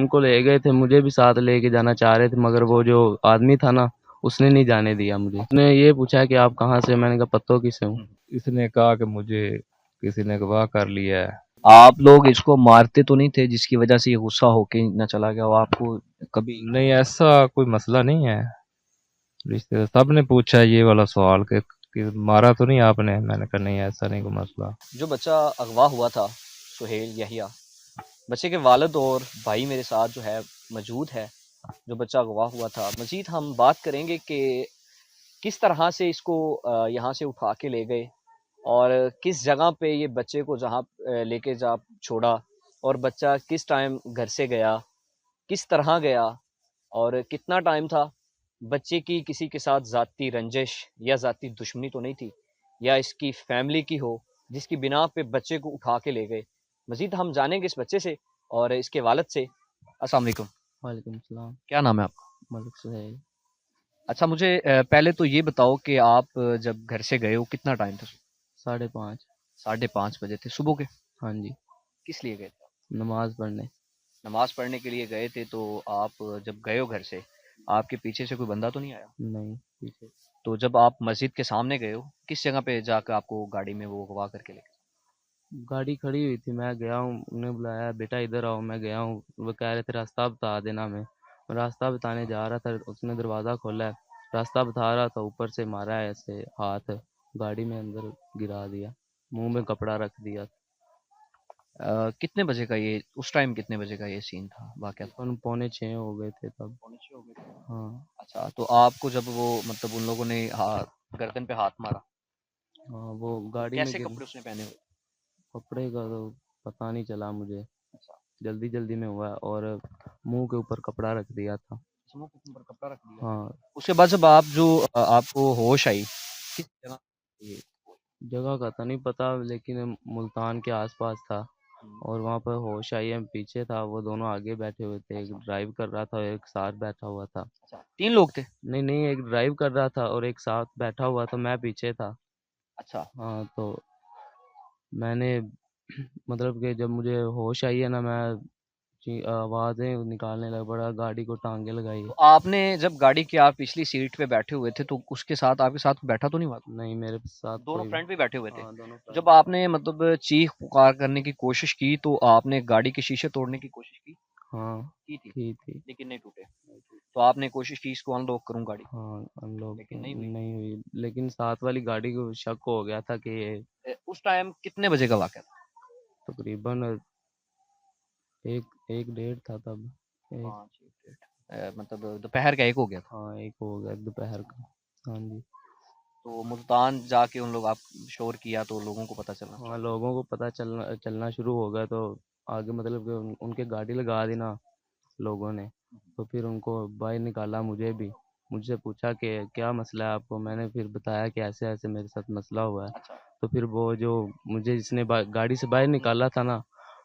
उनको ले गए थे, मुझे भी साथ लेके जाना चाह रहे थे, मगर वो जो आदमी था ना, उसने नहीं जाने दिया मुझे। उसने ये पूछा कि आप कहाँ से? मैंने कहा पत्तों की से हूँ। इसने कहा कि मुझे किसी ने अगवा कर लिया है। आप लोग इसको मारते तो नहीं थे जिसकी वजह से ये गुस्सा होके न चला गया हो आपको कभी? नहीं, ऐसा कोई मसला नहीं है। रिश्ते सब ने पूछा है ये वाला सवाल कि मारा तो नहीं आपने? मैंने कहा नहीं, ऐसा नहीं कोई मसला। जो बच्चा अगवा हुआ था, सुहेल यहिया, बच्चे के वालिद और भाई मेरे साथ जो है मौजूद है। जो बच्चा अगवा हुआ था, मजीद हम बात करेंगे कि किस तरह से इसको यहाँ से उठा के ले गए और किस जगह पे ये बच्चे को जहाँ लेके जा छोड़ा, और बच्चा किस टाइम घर से गया, किस तरह गया, और कितना टाइम था। बच्चे की किसी के साथ ज़ाती रंजिश या ज़ाती दुश्मनी तो नहीं थी, या इसकी फैमिली की हो जिसकी बिना पे बच्चे को उठा के ले गए। मजीद हम जानेंगे इस बच्चे से और इसके वालिद से। अस्सलाम वालेकुम। वालेकुम सलाम। क्या नाम है आपका? मलिक सुहेल। अच्छा, मुझे पहले तो ये बताओ कि आप जब घर से गए हो कितना टाइम था? 5:30। 5:30 बजे थे सुबह के? हाँ जी। किस लिए गए थे? नमाज पढ़ने। नमाज पढ़ने के लिए गए थे। तो आप जब गए हो घर से, आपके पीछे से कोई बंदा तो नहीं आया? नहीं, पीछे। तो जब आप मस्जिद के सामने गए हो, किस जगह पे जाकर आपको गाड़ी में वो अगवा करके ले गए? गाड़ी खड़ी हुई थी, मैं गया हूँ, उन्हें बुलाया, बेटा इधर आओ। मैं गया हूँ, वो कह रहे थे रास्ता बता देना। मैं रास्ता बताने जा रहा था, उसने दरवाज़ा खोला है, रास्ता बता रहा था, ऊपर से मारा है ऐसे हाथ, गाड़ी में अंदर गिरा दिया, मुंह में कपड़ा रख दिया। कितने बजे का ये, उस टाइम कितने बजे का ये सीन था, वाकया था? तकरीबन 5:45 हो गए थे तब। 6:45 हो गए थे। हाँ। अच्छा, तो आपको जब वो मतलब उन लोगों ने गर्दन पे हाथ मारा, हाँ, वो तो गाड़ी में कैसे गिर। कपड़े उसने पहने हुए? कपड़े का तो पता नहीं चला मुझे, अच्छा, जल्दी जल्दी में हुआ और मुंह के ऊपर कपड़ा रख दिया था। मुंह के ऊपर कपड़ा रख दिया। हाँ। उसके बाद जब आप जो आपको होश आई, किस जगह ये? जगह का तो नहीं पता, लेकिन मुल्तान के आसपास था, हम्म, और वहाँ पर होश आई, हम पीछे था, वो दोनों आगे बैठे हुए थे, एक अच्छा ड्राइव कर रहा था और एक साथ बैठा हुआ था। अच्छा, 3 लोग थे? नहीं नहीं, एक ड्राइव कर रहा था और एक साथ बैठा हुआ था, मैं पीछे था। अच्छा, हाँ, तो मैंने मतलब कि जब मुझे होश आई है ना, मैं आवाज़ें निकालने लग पड़ा, गाड़ी को टांगे लगाई। तो आपने जब गाड़ी की आप पिछली सीट पे बैठे हुए थे, तो उसके साथ आपके साथ बैठा तो नहीं हुआ? नहीं, मेरे साथ दोनों कोई। फ्रंट पे बैठे हुए थे। हाँ, दोनों जब फ्रेंड। आपने मतलब चीख पुकार करने की कोशिश की, तो आपने गाड़ी के शीशे तोड़ने की कोशिश की? हाँ, की थी, थी। लेकिन नहीं टूटे। तो आपने कोशिश की इसको अनलॉक करूं गाड़ी, हाँ, अनलॉक लेकिन नहीं हुई। नहीं हुई, लेकिन साथ वाली गाड़ी को शक हो गया था कि ये उस टाइम कितने बजे का वाकया था? तकरीबन एक एक डेढ़ था तब। एक। 5 मतलब दोपहर का 1 हो गया था। हाँ, एक हो गया दोपहर का। हाँ जी। तो मुल्तान जाके उन लोग आप शोर किया तो लोगों को पता चला? हाँ, लोगों को पता चलना चलना शुरू हो गया, तो आगे मतलब कि उनके गाड़ी लगा दी ना लोगों ने, तो फिर उनको बाहर निकाला, मुझे भी। मुझसे पूछा कि क्या मसला है आपको? मैंने फिर बताया कि ऐसे ऐसे मेरे साथ मसला हुआ है। अच्छा। तो फिर वो जो मुझे जिसने गाड़ी से बाहर निकाला था ना,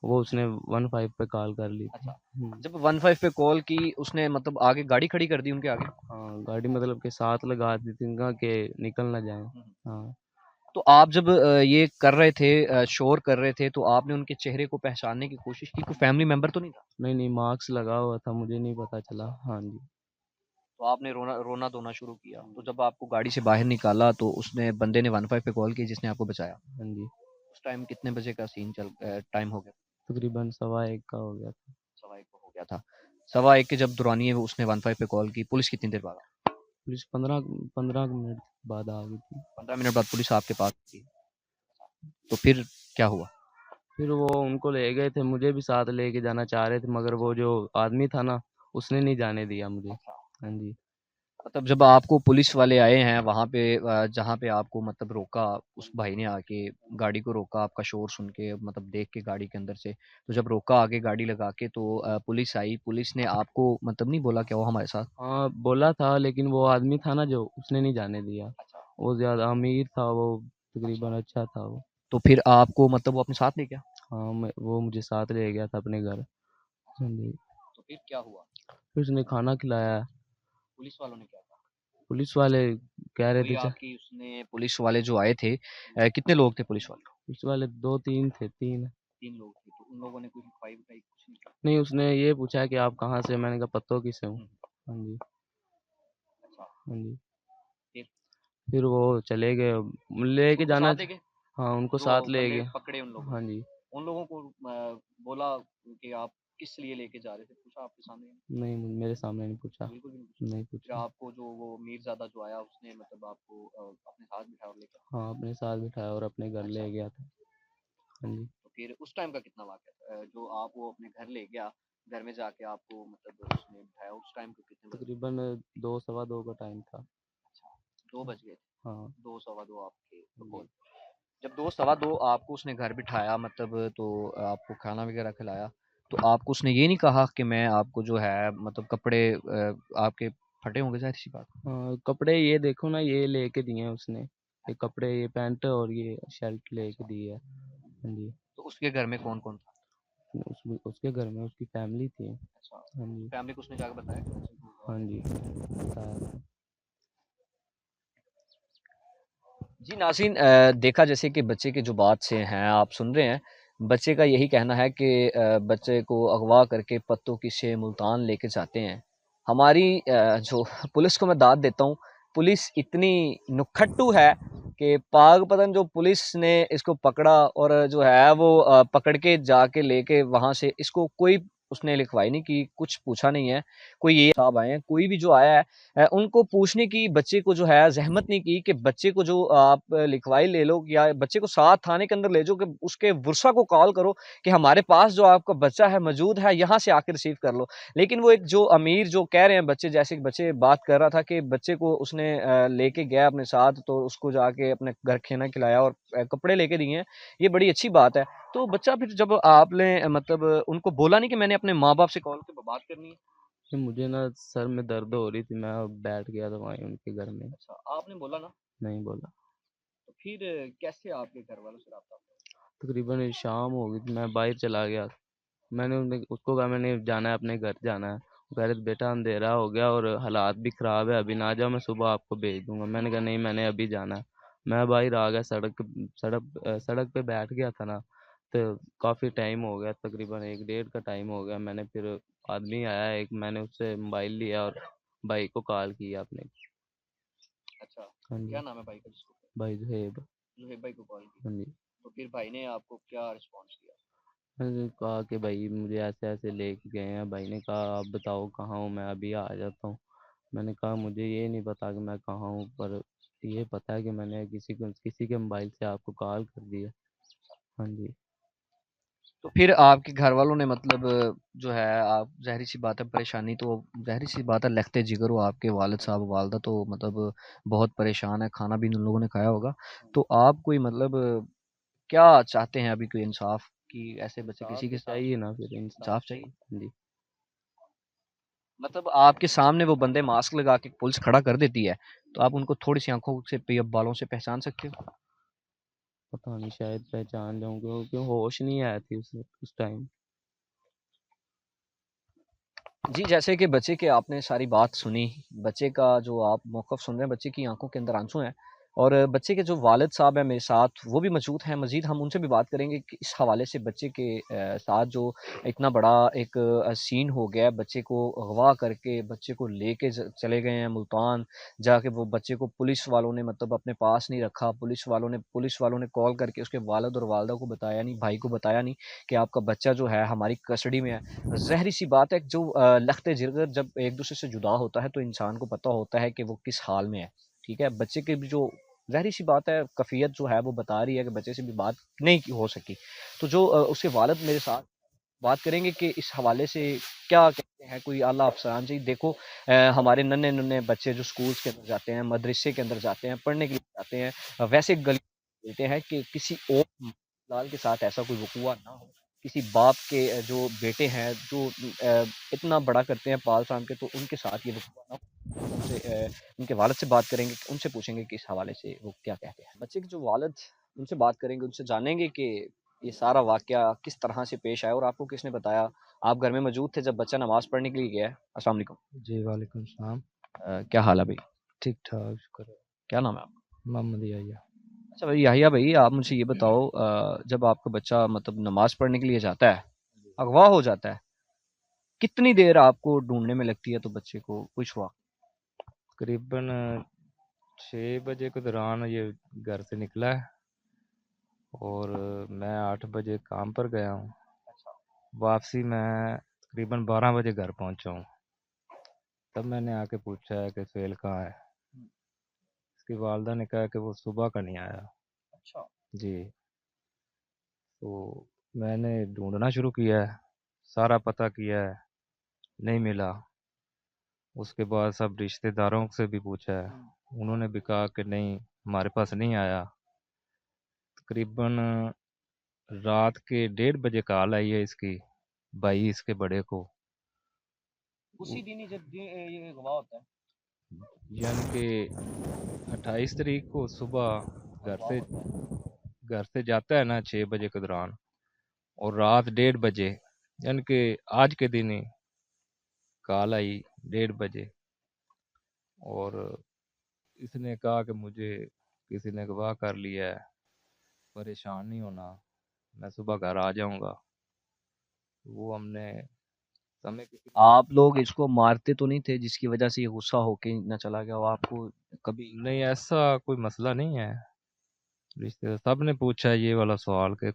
वो उसने 15 पे कॉल कर ली थी। अच्छा, जब 15 पे कॉल की उसने, मतलब आगे गाड़ी खड़ी कर दी उनके आगे? हाँ, गाड़ी मतलब के साथ लगा दी थी ना कि निकल ना जाए। हम्म। हाँ। तो आप जब ये कर रहे थे, शोर कर रहे थे, तो आपने उनके चेहरे को पहचानने की कोशिश की? कोई फैमिली मेंबर तो नहीं था? नहीं नहीं, मार्क्स लगा हुआ था, मुझे नहीं पता चला। अच्छा, हाँ जी। तो आपने रोना रोना धोना शुरू किया। तो जब आपको गाड़ी से बाहर निकाला, तो उसने बंदे ने 15 पे कॉल की जिसने आपको बचाया। हाँ जी। उस टाइम कितने बजे का सीन टाइम हो गया? तकरीबन 1:15 का हो गया था। 1:15 को हो गया था। 1:15 के जब दौरानिए उसने 15 पे कॉल की, पुलिस कितनी देर बाद आई? पुलिस 15 मिनट बाद आ गई थी। 15 मिनट बाद पुलिस आपके पास थी। तो फिर क्या हुआ? फिर वो उनको ले गए थे, मुझे भी साथ लेके जाना चाह रहे थे, मगर वो जो आदमी था ना, उसने नहीं जाने दिया मुझे। अच्छा, हाँ जी। मतलब जब आपको पुलिस वाले आए हैं वहाँ पे, जहाँ पे आपको मतलब रोका, उस भाई ने आके गाड़ी को रोका, आपका शोर सुन के, मतलब देख के गाड़ी के अंदर से, तो जब रोका आगे गाड़ी लगा के, तो पुलिस आई, पुलिस ने आपको मतलब नहीं बोला क्या वो हमारे साथ? हाँ, बोला था, लेकिन वो आदमी था ना जो, उसने नहीं जाने दिया। अच्छा वो ज़्यादा अमीर था वो, अच्छा। तकरीबन अच्छा था वो। तो फिर आपको मतलब वो अपने साथ ले गया? हाँ, वो मुझे साथ ले गया था अपने घर। हाँ जी। तो फिर क्या हुआ? फिर उसने खाना खिलाया। पुलिस वालों ने क्या कहा? पुलिस वाले कह रहे कोई थे आपकी उसने, पुलिस वाले जो आए थे, कितने लोग थे पुलिस वाले? पुलिस वाले 2-3 थे, 3। 3 लोग थे, तो उन लोगों ने कोई लिखवाई विखवाई कुछ नहीं की? नहीं, उसने ये पूछा कि आप कहाँ से? मैंने कहा पत्तों की से हूँ। हुँ, हाँ जी, अच्छा, हाँ जी। फिर फिर वो चले गए, लेके उनको जाना। साथ ले गए? हाँ, उनको जो साथ ले बंदे गए। पकड़े उन लोगों हाँ ने, जी। उन लोगों को बोला कि आप किस लिए लेके जा रहे थे? पूछा आपके सामने? नहीं, मेरे सामने नहीं पूछा। बिल्कुल भी नहीं पूछा। नहीं फिर पूछा। आपको जो वो मीरज़ादा जो आया उसने मतलब आपको अपने साथ बिठाया और लेकर? हाँ, अपने साथ बिठाया और अपने घर अच्छा, ले गया था। हाँ जी। तो फिर उस टाइम का कितना वाक़या था? जो आप वो अपने घर ले गया, घर में जाके आपको मतलब उसने बिठाया, उस टाइम को कितने बजे? तकरीबन 2 सवा 2 का टाइम था। अच्छा, 2 बज गए थे। हाँ। 2 सवा 2 आपके जी। बकौल। जब 2 सवा 2 आपको उसने घर बिठाया मतलब तो आपको खाना वग़ैरह खिलाया, तो आपको उसने ये नहीं कहा कि मैं आपको जो है मतलब कपड़े आपके फटे होंगे ज़ाहिर-सी बात। हाँ, कपड़े ये देखो ना, ये लेके दिए हैं उसने। ये कपड़े, ये पैंट और ये शर्ट लेके अच्छा, दी है। हाँ जी। तो उसके घर में कौन-कौन था? उसके घर में उसकी फैमिली थी। अच्छा, हाँ जी। फैमिली को उसने जाके बताया कि बच्चे को हुआ हाँ है? जी, बताया था। जी नाज़रीन देखा जैसे कि बच्चे की जो बात से हैं आप सुन रहे हैं, बच्चे का यही कहना है कि बच्चे को अगवा करके पत्तों की से मुल्तान लेके जाते हैं। हमारी जो पुलिस को मैं दाद देता हूँ, पुलिस इतनी नुखट्टू है कि पागपतन जो पुलिस ने इसको पकड़ा और जो है वो पकड़ के जाके लेके वहाँ से इसको कोई उसने लिखवाई नहीं की, कुछ पूछा नहीं है। कोई ये साहब आए हैं, कोई भी जो आया है उनको पूछने की बच्चे को जो है ज़हमत नहीं की कि बच्चे को जो आप लिखवाई ले लो या बच्चे को साथ थाने के अंदर ले जाओ कि उसके बुरसा को कॉल करो कि हमारे पास जो आपका बच्चा है मौजूद है, यहाँ से आके रिसीव कर लो। लेकिन वो एक जो अमीर जो कह रहे हैं बच्चे जैसे कि बच्चे बात कर रहा था कि बच्चे को उसने लेके गया अपने साथ तो उसको जाके अपने घर खाना खिलाया और कपड़े लेके दिए हैं, ये बड़ी अच्छी बात है। तो बच्चा फिर जब आपने मतलब उनको बोला नहीं कि मैंने अपने माँ-बाप से कॉल पे बात करनी है? फिर मुझे ना सर में दर्द हो रही थी, मैं बैठ गया था वहीं उनके घर में। अच्छा, आपने बोला ना? नहीं बोला। तो फिर कैसे आपके घर वालों से राब्ता हुआ? तकरीबन शाम हो गई थी, मैं बाहर चला गया। मैंने उसको कहा मैंने जाना है, अपने घर जाना है। वो कह रहे थे बेटा अंधेरा हो गया और हालात भी ख़राब है, अभी ना जाओ, मैं सुबह आपको भेज दूंगा। मैंने कहा नहीं, मैंने अभी जाना है। मैं बाहर आ गया, सड़क पे बैठ गया था ना। तो काफ़ी टाइम हो गया, तकरीबन 1 डेढ़ का टाइम हो गया। मैंने फिर आदमी आया एक, मैंने उससे मोबाइल लिया और भाई को कॉल किया अपने। अच्छा, हाँ क्या जी। नाम है भाई का जिसको भाई जुहेब। ज़ुहैब भाई को कॉल की? हाँ जी। तो फिर भाई ने आपको क्या रिस्पॉन्स दिया? मैंने कहा कि भाई मुझे ऐसे ऐसे लेके गए हैं। भाई ने कहा आप बताओ कहाँ हूँ, मैं अभी आ जाता हूँ। मैंने कहा मुझे ये नहीं पता कि मैं कहाँ हूँ, पर ये पता है कि मैंने किसी के मोबाइल से आपको कॉल कर दिया। हाँ जी। तो फिर आपके घर वालों ने मतलब जो है आप ज़ाहिर-सी बात है परेशानी तो ज़ाहिर-सी बात है लखते जिगर हो आपके वालिद हाँ साहब जी। वालिदा तो मतलब बहुत परेशान है, खाना भी उन लोगों ने खाया होगा। तो आप कोई मतलब क्या चाहते हैं अभी कोई इंसाफ़ कि ऐसे बच्चे इंसाफ किसी के तो साथ चाहिए ना, फिर इंसाफ इंसाफ़ चाहिए? हाँ जी। मतलब आपके सामने वो बंदे मास्क लगा के पुलिस खड़ा कर देती है, तो आप उनको थोड़ी-सी आँखों से पे बालों से पहचान सकते हो? पता नहीं, शायद पहचान जाऊँ, क्योंकि होश नहीं आया थी उस टाइम। जी, जैसे कि बच्चे की आपने सारी बात सुनी, बच्चे का जो आप मौक़िफ़ सुन रहे हैं, बच्चे की आँखों के अंदर आँसू हैं और बच्चे के जो वालिद साहब हैं मेरे साथ, वो भी मौजूद हैं। मज़ीद हम उनसे भी बात करेंगे कि इस हवाले से बच्चे के साथ जो इतना बड़ा एक सीन हो गया है, बच्चे को अगवा करके बच्चे को लेके चले गए हैं मुल्तान, जाके वो बच्चे को पुलिस वालों ने मतलब अपने पास नहीं रखा, पुलिस वालों ने कॉल करके उसके वालिद और वालिदा को बताया नहीं, भाई को बताया नहीं कि आपका बच्चा जो है हमारी कस्टडी में है। ज़ाहिर-सी बात है कि जो लख्त जिगर जब एक-दूसरे से जुदा होता है तो इंसान को पता होता है कि वो किस हाल में है, ठीक है? बच्चे की भी जो ज़ाहिर-सी बात है कैफ़ियत जो है वो बता रही है कि बच्चे से भी बात नहीं की हो सकी। तो जो उसके वालिद मेरे साथ बात करेंगे कि इस हवाले से क्या कहते हैं कोई आला अफ़सरान जी देखो हमारे नन्हे-नन्हे बच्चे जो स्कूल्स के अंदर जाते हैं, मदरसे के अंदर जाते हैं, पढ़ने के लिए जाते हैं वैसे गली बोलते हैं कि किसी और लाल के साथ ऐसा कोई वक़ूआ ना हो। किसी बाप के जो बेटे हैं जो इतना बड़ा करते हैं पाल-सान के तो उनके साथ ये वक़ूआ ना हो। उनसे उनके वालिद से बात करेंगे, उनसे पूछेंगे कि इस हवाले से वो क्या कहते हैं। बच्चे के जो वालिद उनसे बात करेंगे, उनसे जानेंगे कि ये सारा वाक़या किस तरह से पेश आया और आपको किसने बताया? आप घर में मौजूद थे जब बच्चा नमाज़ पढ़ने के लिए गया है? अस्सलाम वालेकुम। जी वालेकुम सलाम। क्या हाल है भई? ठीक ठाक, शुक्र है। क्या नाम है आपका? मोहम्मद याह्या। अच्छा भाई याहिया भाई, आप मुझे ये बताओ, जब आपका बच्चा मतलब नमाज पढ़ने के लिए जाता है, अगवा हो जाता है, कितनी देर आपको ढूंढने में लगती है तो बच्चे को कुछ हुआ? तकरीबन 6 बजे के दौरान ये घर से निकला है और मैं 8 बजे काम पर गया हूँ। वापसी मैं तकरीबन 12 बजे घर पहुँचा हूँ। तब मैंने आके पूछा है कि सुहेल कहाँ है। उसकी वालदा ने कहा कि वो सुबह का नहीं आया। अच्छा। जी। तो मैंने ढूंढना शुरू किया है, सारा पता किया है, नहीं मिला। उसके बाद सब रिश्तेदारों से भी पूछा है, उन्होंने भी कहा कि नहीं, हमारे पास नहीं आया। तकरीबन रात के 1:30 बजे कॉल आई है इसकी भाई इसके बड़े को। उसी दिन ही जब ये गवाह होता है। यानी कि 28 तारीख को सुबह गवाह होता है। घर से जाता है ना 6 बजे के दौरान, और रात 1:30 बजे यानी कि आज के दिन ही कॉल आई 1:30 बजे। और इसने कहा कि मुझे किसी ने अगवा कर लिया है, परेशान नहीं होना, मैं सुबह घर आ जाऊंगा। वो हमने समय किसी आप लोग इसको मारते तो नहीं थे जिसकी वजह से ये गुस्सा होके ना चला गया हो आपको कभी? नहीं, ऐसा कोई मसला नहीं है। रिश्ते सब ने पूछा है ये वाला सवाल कि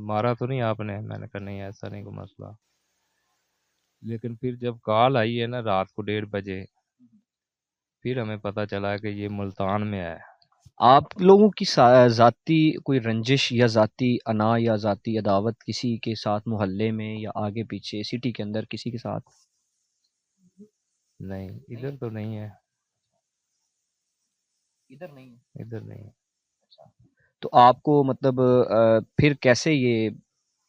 मारा तो नहीं आपने। मैंने कहा नहीं, ऐसा नहीं कोई मसला। लेकिन फिर जब कॉल आई है ना रात को 1:30 बजे, फिर हमें पता चला कि ये मुल्तान में है। आप लोगों की जाती कोई रंजिश या जाती अना या जाती अदावत किसी के साथ मोहल्ले में या आगे पीछे सिटी के अंदर किसी के साथ? नहीं, नहीं, इधर तो नहीं है। इधर नहीं है। इधर नहीं है। अच्छा। तो आपको मतलब फिर कैसे ये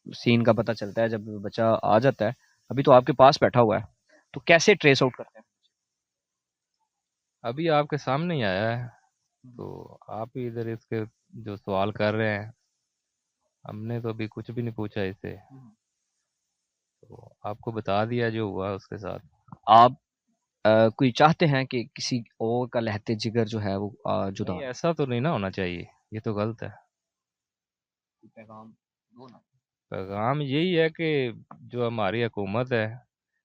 सीन का पता चलता है जब बच्चा आ जाता है? अभी तो आपके पास बैठा हुआ है, तो कैसे ट्रेस आउट करते हैं? अभी आपके सामने ही आया है, हम्म, तो आप ही इधर इसके जो सवाल कर रहे हैं, हमने तो अभी कुछ भी नहीं पूछा इससे। हम्म। तो आपको बता दिया जो हुआ उसके साथ। आप कोई चाहते हैं कि किसी और का लहते जिगर जो है वो जुदा नहीं, हो? ऐसा तो नहीं ना होना चाहिए, ये तो गलत है। कोई पैगाम दो ना। पैगाम यही है कि जो हमारी हुकूमत है,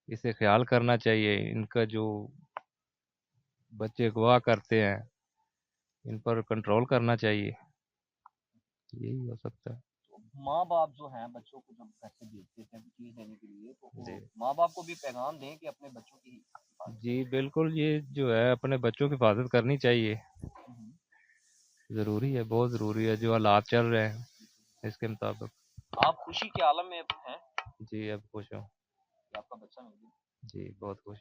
इसे ख्याल करना चाहिए। इनका जो बच्चे अगवा करते हैं, इन पर कंट्रोल करना चाहिए, यही हो सकता है। माँ बाप जो हैं बच्चों को जब घर से भेजते थे चीज देने के लिए, तो जी। वो माँ बाप को भी पैगाम दें कि अपने बच्चों की हिफाजत जी बिल्कुल, ये जो है अपने बच्चों की हिफाजत करनी चाहिए। करें। ज़रूरी है, बहुत ज़रूरी है, जो हालात चल रहे हैं इसके मुताबिक। आप खुशी के आलम में हैं कि जी अब खुश हूँ। आपका बच्चा मिल गया? जी बहुत खुश।